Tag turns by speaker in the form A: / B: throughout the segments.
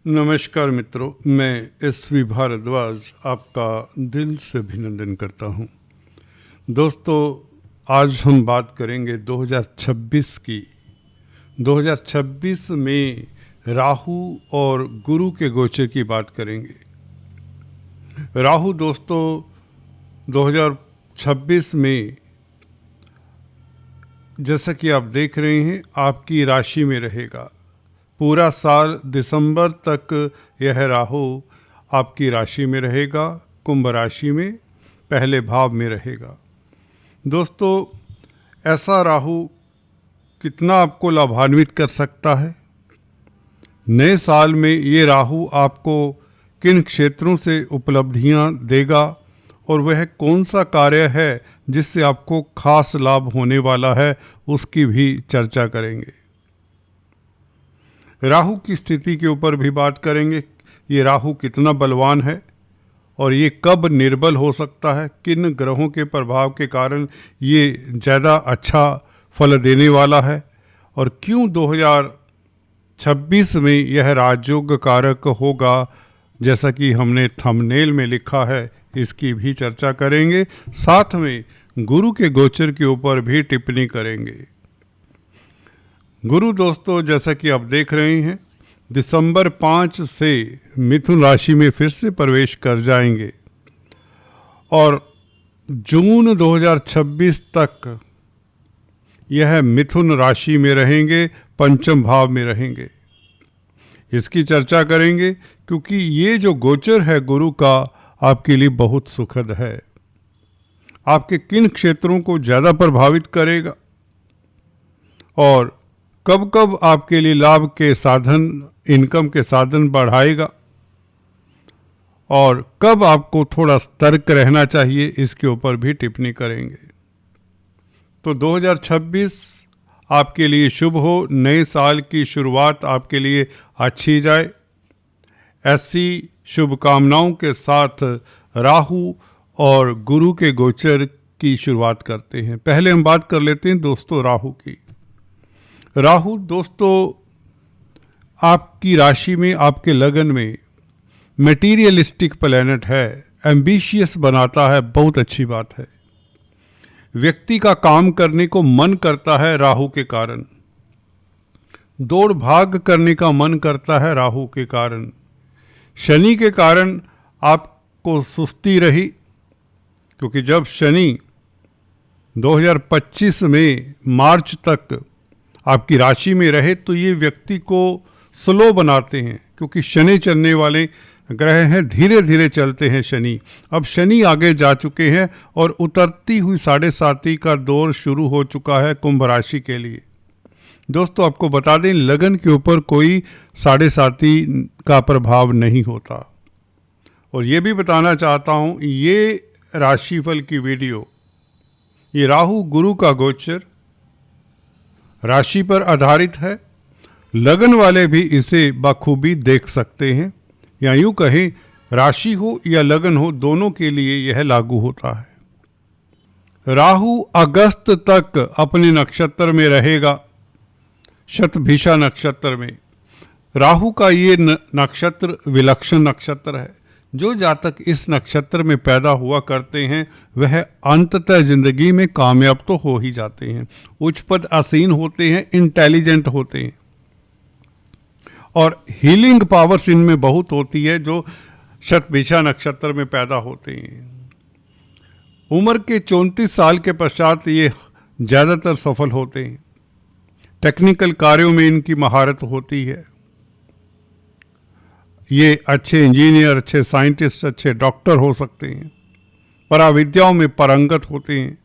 A: नमस्कार मित्रों, मैं एसवी भारद्वाज आपका दिल से अभिनंदन करता हूं। दोस्तों, आज हम बात करेंगे 2026 की। 2026 में राहु और गुरु के गोचर की बात करेंगे। राहु दोस्तों 2026 में, जैसा कि आप देख रहे हैं, आपकी राशि में रहेगा। पूरा साल दिसंबर तक यह राहु आपकी राशि में रहेगा, कुंभ राशि में पहले भाव में रहेगा। दोस्तों, ऐसा राहु कितना आपको लाभान्वित कर सकता है? नए साल में ये राहु आपको किन क्षेत्रों से उपलब्धियां देगा और वह कौन सा कार्य है जिससे आपको खास लाभ होने वाला है, उसकी भी चर्चा करेंगे। राहु की स्थिति के ऊपर भी बात करेंगे। ये राहु कितना बलवान है और ये कब निर्बल हो सकता है, किन ग्रहों के प्रभाव के कारण ये ज़्यादा अच्छा फल देने वाला है और क्यों 2026 में यह राजयोग कारक होगा, जैसा कि हमने थंबनेल में लिखा है, इसकी भी चर्चा करेंगे। साथ में गुरु के गोचर के ऊपर भी टिप्पणी करेंगे। गुरु दोस्तों, जैसा कि आप देख रहे हैं, दिसंबर 5 से मिथुन राशि में फिर से प्रवेश कर जाएंगे और जून 2026 तक यह मिथुन राशि में रहेंगे, पंचम भाव में रहेंगे। इसकी चर्चा करेंगे क्योंकि ये जो गोचर है गुरु का आपके लिए बहुत सुखद है। आपके किन क्षेत्रों को ज़्यादा प्रभावित करेगा और कब कब आपके लिए लाभ के साधन, इनकम के साधन बढ़ाएगा और कब आपको थोड़ा सतर्क रहना चाहिए, इसके ऊपर भी टिप्पणी करेंगे। तो 2026 आपके लिए शुभ हो, नए साल की शुरुआत आपके लिए अच्छी जाए, ऐसी शुभकामनाओं के साथ राहु और गुरु के गोचर की शुरुआत करते हैं। पहले हम बात कर लेते हैं दोस्तों राहु की। राहु दोस्तों आपकी राशि में, आपके लगन में मटीरियलिस्टिक प्लैनेट है, एम्बिशियस बनाता है, बहुत अच्छी बात है। व्यक्ति का काम करने को मन करता है राहु के कारण, दौड़ भाग करने का मन करता है राहु के कारण। शनि के कारण आपको सुस्ती रही, क्योंकि जब शनि 2025 में मार्च तक आपकी राशि में रहे तो ये व्यक्ति को स्लो बनाते हैं, क्योंकि शनि चलने वाले ग्रह हैं, धीरे धीरे चलते हैं शनि। अब शनि आगे जा चुके हैं और उतरती हुई 7.5 का दौर शुरू हो चुका है कुंभ राशि के लिए। दोस्तों आपको बता दें, लगन के ऊपर कोई 7.5 का प्रभाव नहीं होता। और ये भी बताना चाहता हूँ, ये राशिफल की वीडियो, ये राहु गुरु का गोचर राशि पर आधारित है। लगन वाले भी इसे बखूबी देख सकते हैं, या यूं कहें राशि हो या लगन हो, दोनों के लिए यह लागू होता है। राहु अगस्त तक अपने नक्षत्र में रहेगा, शतभिषा नक्षत्र में। राहु का ये नक्षत्र विलक्षण नक्षत्र है। जो जातक इस नक्षत्र में पैदा हुआ करते हैं वह अंततः जिंदगी में कामयाब तो हो ही जाते हैं, उच्च पद आसीन होते हैं, इंटेलिजेंट होते हैं और हीलिंग पावर्स इनमें बहुत होती है जो शतभिषा नक्षत्र में पैदा होते हैं। उम्र के 34 साल के पश्चात ये ज़्यादातर सफल होते हैं। टेक्निकल कार्यों में इनकी महारत होती है। ये अच्छे इंजीनियर, अच्छे साइंटिस्ट, अच्छे डॉक्टर हो सकते हैं, पराविद्याओं में पारंगत होते हैं।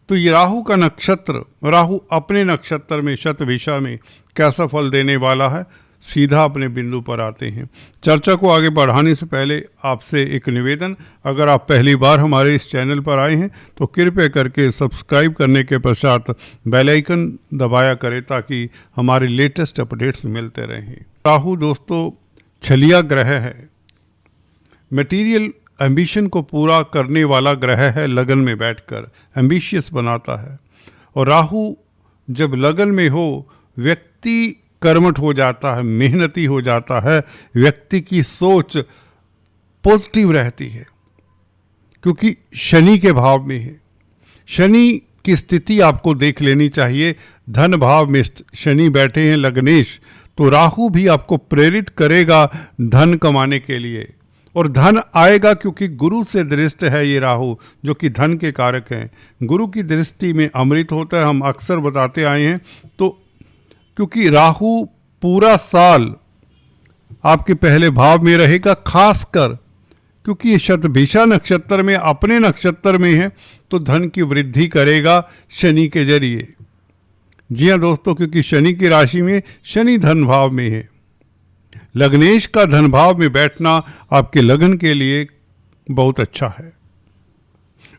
A: तो ये राहु का नक्षत्र, राहु अपने नक्षत्र में शतभिषा में कैसा फल देने वाला है, सीधा अपने बिंदु पर आते हैं। चर्चा को आगे बढ़ाने से पहले आपसे एक निवेदन, अगर आप पहली बार हमारे इस चैनल पर आए हैं तो कृपया करके सब्सक्राइब करने के पश्चात बेल आइकन दबाया करें ताकि हमारे लेटेस्ट अपडेट्स मिलते रहें। राहु दोस्तों छलिया ग्रह है, मटेरियल एम्बिशन को पूरा करने वाला ग्रह है। लगन में बैठकर एम्बिशियस बनाता है और राहु जब लगन में हो, व्यक्ति कर्मठ हो जाता है, मेहनती हो जाता है, व्यक्ति की सोच पॉजिटिव रहती है, क्योंकि शनि के भाव में है। शनि की स्थिति आपको देख लेनी चाहिए। धन भाव में शनि बैठे हैं लग्नेश, तो राहु भी आपको प्रेरित करेगा धन कमाने के लिए, और धन आएगा क्योंकि गुरु से दृष्ट है ये राहु, जो कि धन के कारक हैं। गुरु की दृष्टि में अमृत होता है, हम अक्सर बताते आए हैं। तो क्योंकि राहु पूरा साल आपके पहले भाव में रहेगा, खासकर क्योंकि ये शतभिषा नक्षत्र में अपने नक्षत्र में है, तो धन की वृद्धि करेगा शनि के जरिए। जी हाँ दोस्तों, क्योंकि शनि की राशि में शनि धन भाव में है। लग्नेश का धन भाव में बैठना आपके लगन के लिए बहुत अच्छा है।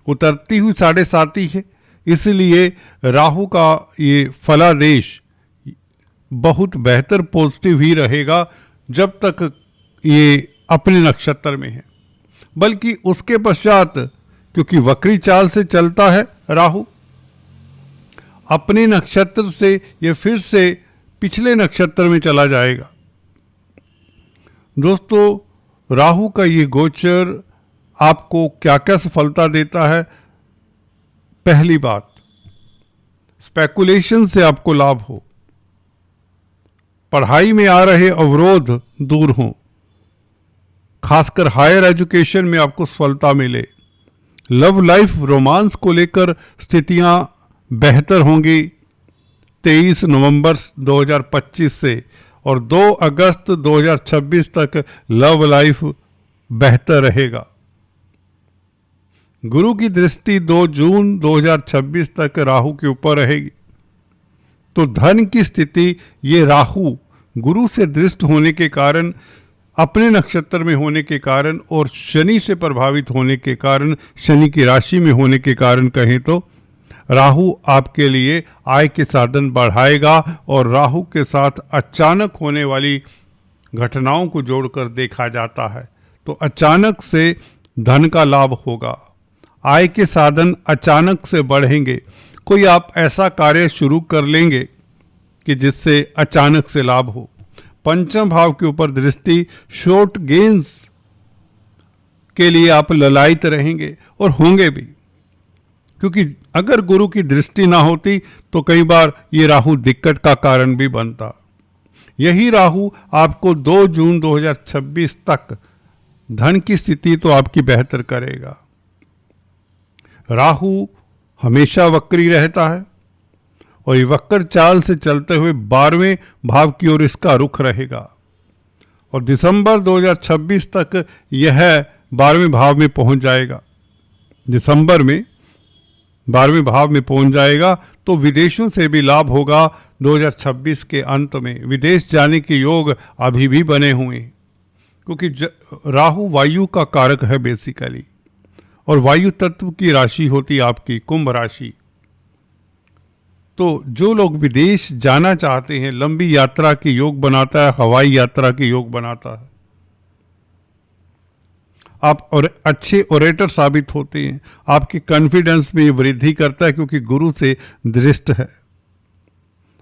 A: उतरती हुई 7.5 है, इसलिए राहु का ये फलादेश बहुत बेहतर पॉजिटिव ही रहेगा जब तक ये अपने नक्षत्र में है। बल्कि उसके पश्चात, क्योंकि वक्री चाल से चलता है राहु, अपने नक्षत्र से ये फिर से पिछले नक्षत्र में चला जाएगा। दोस्तों, राहु का ये गोचर आपको क्या क्या सफलता देता है? पहली बात, स्पेकुलेशन से आपको लाभ हो, पढ़ाई में आ रहे अवरोध दूर हों, खासकर हायर एजुकेशन में आपको सफलता मिले, लव लाइफ रोमांस को लेकर स्थितियां बेहतर होंगी 23 नवंबर 2025 से, और 2 अगस्त 2026 तक लव लाइफ बेहतर रहेगा। गुरु की दृष्टि 2 जून 2026 तक राहु के ऊपर रहेगी, तो धन की स्थिति, ये राहु गुरु से दृष्ट होने के कारण, अपने नक्षत्र में होने के कारण और शनि से प्रभावित होने के कारण, शनि की राशि में होने के कारण कहें तो, राहु आपके लिए आय के साधन बढ़ाएगा। और राहु के साथ अचानक होने वाली घटनाओं को जोड़कर देखा जाता है, तो अचानक से धन का लाभ होगा, आय के साधन अचानक से बढ़ेंगे। कोई आप ऐसा कार्य शुरू कर लेंगे कि जिससे अचानक से लाभ हो। पंचम भाव के ऊपर दृष्टि, शॉर्ट गेन्स के लिए आप ललायित रहेंगे और होंगे भी, क्योंकि अगर गुरु की दृष्टि ना होती तो कई बार ये राहु दिक्कत का कारण भी बनता। यही राहु आपको 2 जून 2026 तक धन की स्थिति तो आपकी बेहतर करेगा। राहु हमेशा वक्री रहता है और ये वक्र चाल से चलते हुए 12वें भाव की ओर इसका रुख रहेगा, और दिसंबर 2026 तक यह 12वें भाव में पहुंच जाएगा। दिसंबर में 12वें भाव में पहुंच जाएगा, तो विदेशों से भी लाभ होगा। 2026 के अंत में विदेश जाने के योग अभी भी बने हुए हैं, क्योंकि राहु वायु का कारक है बेसिकली, और वायु तत्व की राशि होती आपकी कुंभ राशि। तो जो लोग विदेश जाना चाहते हैं, लंबी यात्रा के योग बनाता है, हवाई यात्रा के योग बनाता है। आप और अच्छे ओरेटर साबित होते हैं, आपके कॉन्फिडेंस में वृद्धि करता है, क्योंकि गुरु से दृष्ट है।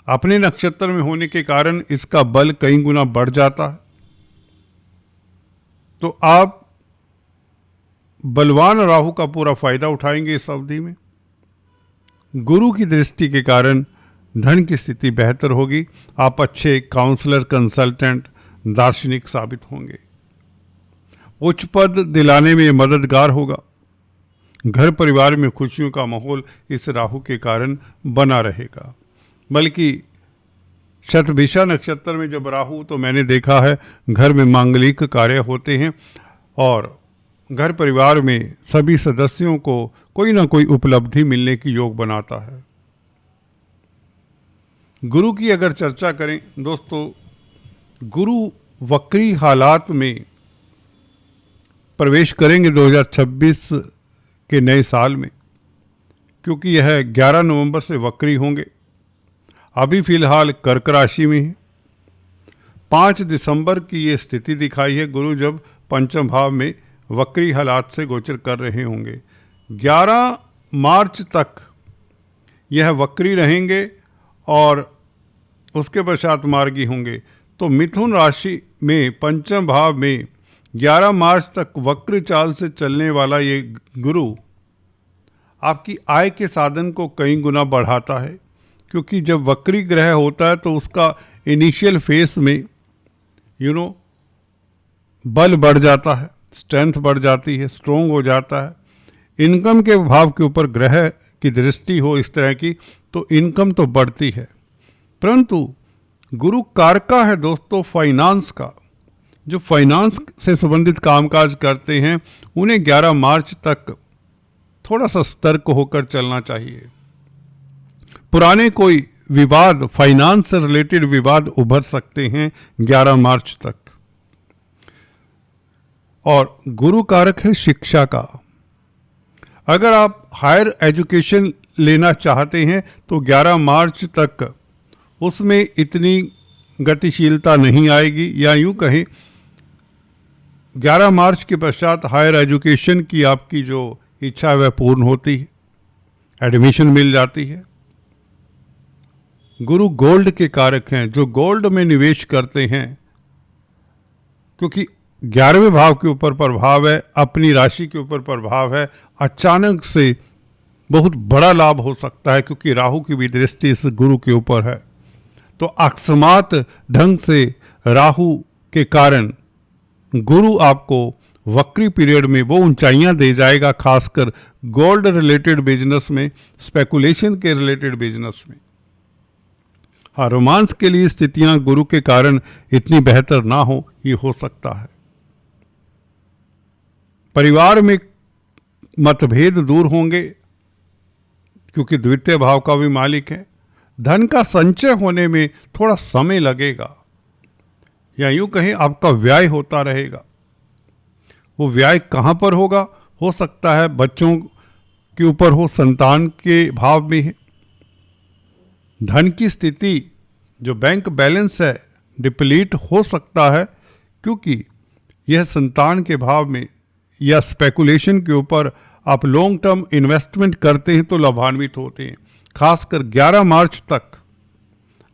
A: अपने नक्षत्र में होने के कारण इसका बल कई गुना बढ़ जाता है। तो आप बलवान राहु का पूरा फायदा उठाएंगे इस अवधि में। गुरु की दृष्टि के कारण धन की स्थिति बेहतर होगी। आप अच्छे काउंसलर, कंसल्टेंट, दार्शनिक साबित होंगे। उच्च पद दिलाने में मददगार होगा। घर परिवार में खुशियों का माहौल इस राहु के कारण बना रहेगा। बल्कि शतभिषा नक्षत्र में जब राहु, तो मैंने देखा है घर में मांगलिक कार्य होते हैं और घर परिवार में सभी सदस्यों को कोई ना कोई उपलब्धि मिलने की योग बनाता है। गुरु की अगर चर्चा करें दोस्तों, गुरु वक्री हालात में प्रवेश करेंगे 2026 के नए साल में, क्योंकि यह 11 नवंबर से वक्री होंगे। अभी फिलहाल कर्क राशि में है। 5 दिसंबर की ये स्थिति दिखाई है गुरु जब पंचम भाव में वक्री हालात से गोचर कर रहे होंगे। 11 मार्च तक यह वक्री रहेंगे और उसके पश्चात मार्गी होंगे। तो मिथुन राशि में पंचम भाव में 11 मार्च तक वक्र चाल से चलने वाला ये गुरु आपकी आय के साधन को कई गुना बढ़ाता है, क्योंकि जब वक्री ग्रह होता है तो उसका इनिशियल फेस में बल बढ़ जाता है, स्ट्रेंथ बढ़ जाती है, स्ट्रोंग हो जाता है। इनकम के भाव के ऊपर ग्रह की दृष्टि हो इस तरह की तो इनकम तो बढ़ती है, परंतु गुरु कारका है दोस्तों फाइनेंस का। जो फाइनेंस से संबंधित कामकाज करते हैं उन्हें 11 मार्च तक थोड़ा सा सतर्क होकर चलना चाहिए। पुराने कोई विवाद, फाइनेंस से रिलेटेड विवाद उभर सकते हैं 11 मार्च तक। और गुरु कारक है शिक्षा का। अगर आप हायर एजुकेशन लेना चाहते हैं तो 11 मार्च तक उसमें इतनी गतिशीलता नहीं आएगी, या यूं कहें 11 मार्च के पश्चात हायर एजुकेशन की आपकी जो इच्छा है वह पूर्ण होती है, एडमिशन मिल जाती है। गुरु गोल्ड के कारक हैं। जो गोल्ड में निवेश करते हैं, क्योंकि 11वें भाव के ऊपर प्रभाव है, अपनी राशि के ऊपर प्रभाव है, अचानक से बहुत बड़ा लाभ हो सकता है, क्योंकि राहु की भी दृष्टि इस गुरु के ऊपर है। तो अकस्मात ढंग से राहु के कारण गुरु आपको वक्री पीरियड में वो ऊंचाइयां दे जाएगा, खासकर गोल्ड रिलेटेड बिजनेस में, स्पेकुलेशन के रिलेटेड बिजनेस में। हाँ, रोमांस के लिए स्थितियां गुरु के कारण इतनी बेहतर ना हो, ये हो सकता है। परिवार में मतभेद दूर होंगे, क्योंकि द्वितीय भाव का भी मालिक है। धन का संचय होने में थोड़ा समय लगेगा, या यूं कहें आपका व्यय होता रहेगा। वो व्यय कहाँ पर होगा? हो सकता है बच्चों के ऊपर हो, संतान के भाव में है। धन की स्थिति, जो बैंक बैलेंस है, डिप्लीट हो सकता है, क्योंकि यह संतान के भाव में या स्पेकुलेशन के ऊपर आप लॉन्ग टर्म इन्वेस्टमेंट करते हैं तो लाभान्वित होते हैं। खासकर 11 मार्च तक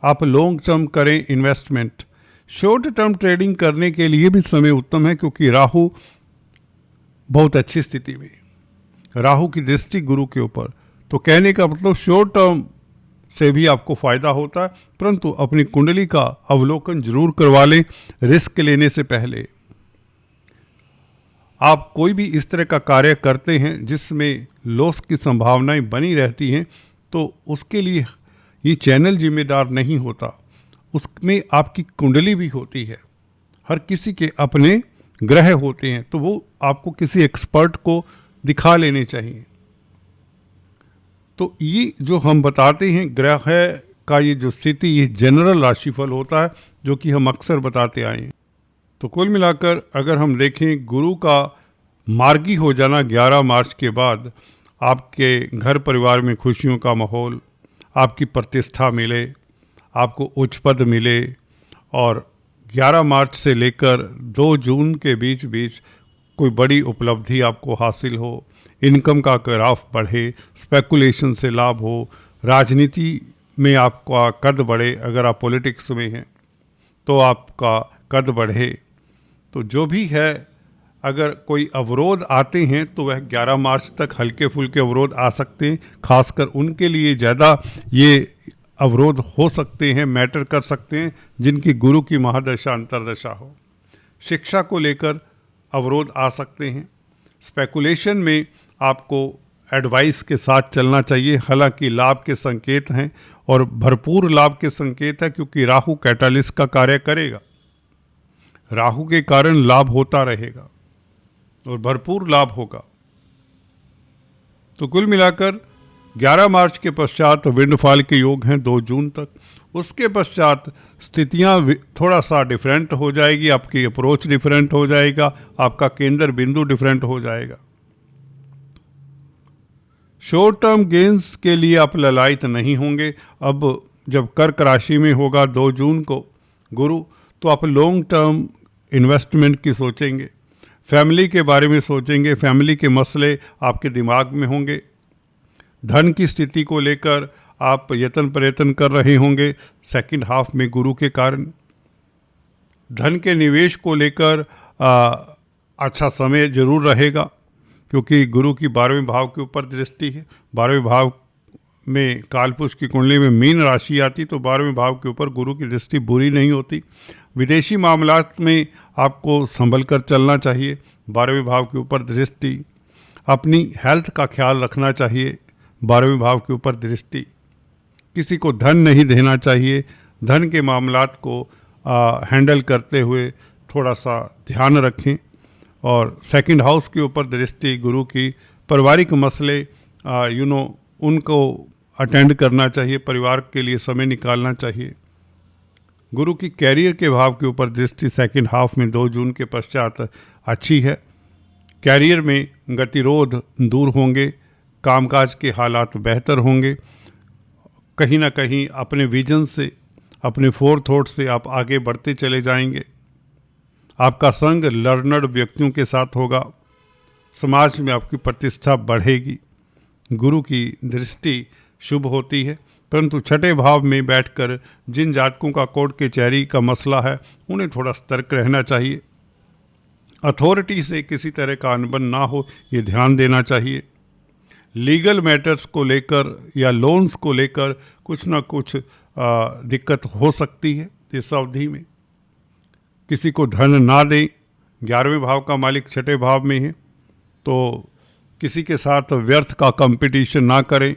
A: आप लॉन्ग टर्म करें इन्वेस्टमेंट। शॉर्ट टर्म ट्रेडिंग करने के लिए भी समय उत्तम है, क्योंकि राहु बहुत अच्छी स्थिति में, राहु की दृष्टि गुरु के ऊपर। तो कहने का मतलब शॉर्ट टर्म से भी आपको फायदा होता है, परंतु अपनी कुंडली का अवलोकन जरूर करवा लें रिस्क लेने से पहले। आप कोई भी इस तरह का कार्य करते हैं जिसमें लॉस की संभावनाएं बनी रहती हैं, तो उसके लिए ये चैनल जिम्मेदार नहीं होता, उसमें आपकी कुंडली भी होती है। हर किसी के अपने ग्रह होते हैं, तो वो आपको किसी एक्सपर्ट को दिखा लेने चाहिए। तो ये जो हम बताते हैं ग्रह का ये जो स्थिति, ये जनरल राशिफल होता है, जो कि हम अक्सर बताते आए हैं। तो कुल मिलाकर अगर हम देखें, गुरु का मार्गी हो जाना 11 मार्च के बाद आपके घर परिवार में खुशियों का माहौल, आपकी प्रतिष्ठा मिले, आपको उच्च पद मिले, और 11 मार्च से लेकर 2 जून के बीच बीच कोई बड़ी उपलब्धि आपको हासिल हो, इनकम का ग्राफ बढ़े, स्पेकुलेशन से लाभ हो, राजनीति में आपका कद बढ़े, अगर आप पॉलिटिक्स में हैं तो आपका कद बढ़े। तो जो भी है, अगर कोई अवरोध आते हैं तो वह 11 मार्च तक हल्के फुल्के अवरोध आ सकते हैं। खासकर उनके लिए ज़्यादा ये अवरोध हो सकते हैं, मैटर कर सकते हैं, जिनकी गुरु की महादशा अंतरदशा हो। शिक्षा को लेकर अवरोध आ सकते हैं। स्पेकुलेशन में आपको एडवाइस के साथ चलना चाहिए। हालांकि लाभ के संकेत हैं और भरपूर लाभ के संकेत है, क्योंकि राहु कैटालिस्ट का कार्य करेगा। राहु के कारण लाभ होता रहेगा और भरपूर लाभ होगा। तो कुल मिलाकर 11 मार्च के पश्चात विंडफॉल के योग हैं 2 जून तक। उसके पश्चात स्थितियां थोड़ा सा डिफरेंट हो जाएगी, आपकी अप्रोच डिफरेंट हो जाएगा, आपका केंद्र बिंदु डिफरेंट हो जाएगा। शॉर्ट टर्म गेंस के लिए आप ललायत नहीं होंगे। अब जब कर्क राशि में होगा 2 जून को गुरु, तो आप लॉन्ग टर्म इन्वेस्टमेंट की सोचेंगे, फैमिली के बारे में सोचेंगे, फैमिली के मसले आपके दिमाग में होंगे। धन की स्थिति को लेकर आप यत्न प्रयत्न कर रहे होंगे सेकंड हाफ में गुरु के कारण। धन के निवेश को लेकर अच्छा समय जरूर रहेगा, क्योंकि गुरु की 12वें भाव के ऊपर दृष्टि है। 12वें भाव में कालपुरुष की कुंडली में मीन राशि आती तो 12वें भाव के ऊपर गुरु की दृष्टि बुरी नहीं होती। विदेशी मामलात में आपको संभल कर चलना चाहिए। 12वें भाव के ऊपर दृष्टि, अपनी हेल्थ का ख्याल रखना चाहिए। 12वें भाव के ऊपर दृष्टि, किसी को धन नहीं देना चाहिए। धन के मामलात को हैंडल करते हुए थोड़ा सा ध्यान रखें। और सेकंड हाउस के ऊपर दृष्टि गुरु की, पारिवारिक मसले उनको अटेंड करना चाहिए, परिवार के लिए समय निकालना चाहिए। गुरु की कैरियर के भाव के ऊपर दृष्टि सेकंड हाफ में 2 जून के पश्चात अच्छी है। कैरियर में गतिरोध दूर होंगे, कामकाज के हालात बेहतर होंगे। कहीं ना कहीं अपने विजन से, अपने फोरथॉट से आप आगे बढ़ते चले जाएंगे। आपका संग लर्नर्ड व्यक्तियों के साथ होगा। समाज में आपकी प्रतिष्ठा बढ़ेगी। गुरु की दृष्टि शुभ होती है, परंतु छठे भाव में बैठकर जिन जातकों का कोर्ट कचहरी का मसला है उन्हें थोड़ा सतर्क रहना चाहिए। अथॉरिटी से किसी तरह का अनबन ना हो, ये ध्यान देना चाहिए। लीगल मैटर्स को लेकर या लोन्स को लेकर कुछ ना कुछ दिक्कत हो सकती है इस अवधि में। किसी को धन ना दें। 11वें भाव का मालिक छठे भाव में है, तो किसी के साथ व्यर्थ का कंपटीशन ना करें।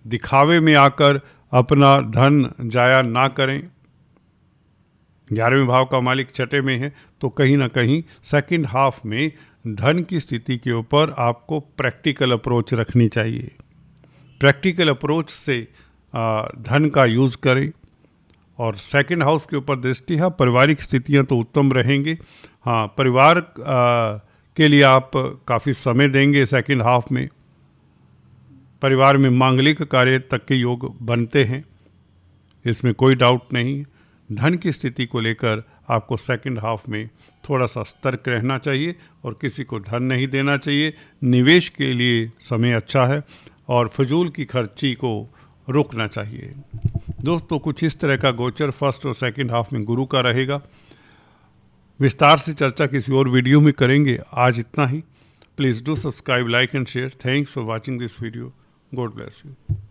A: दिखावे में आकर अपना धन जाया ना करें। 11वें भाव का मालिक छठे में है, तो कहीं ना कहीं सेकंड हाफ में धन की स्थिति के ऊपर आपको प्रैक्टिकल अप्रोच रखनी चाहिए। प्रैक्टिकल अप्रोच से धन का यूज़ करें। और सेकंड हाउस के ऊपर दृष्टि है। पारिवारिक स्थितियां तो उत्तम रहेंगी। हाँ, परिवार के लिए आप काफ़ी समय देंगे सेकंड हाफ में। परिवार में मांगलिक कार्य तक के योग बनते हैं, इसमें कोई डाउट नहीं। धन की स्थिति को लेकर आपको सेकंड हाफ में थोड़ा सा सतर्क रहना चाहिए और किसी को धन नहीं देना चाहिए। निवेश के लिए समय अच्छा है और फजूल की खर्ची को रोकना चाहिए। दोस्तों, कुछ इस तरह का गोचर फर्स्ट और सेकंड हाफ में गुरु का रहेगा। विस्तार से चर्चा किसी और वीडियो में करेंगे। आज इतना ही। Please do subscribe, like and share. Thanks for watching this video. God bless you.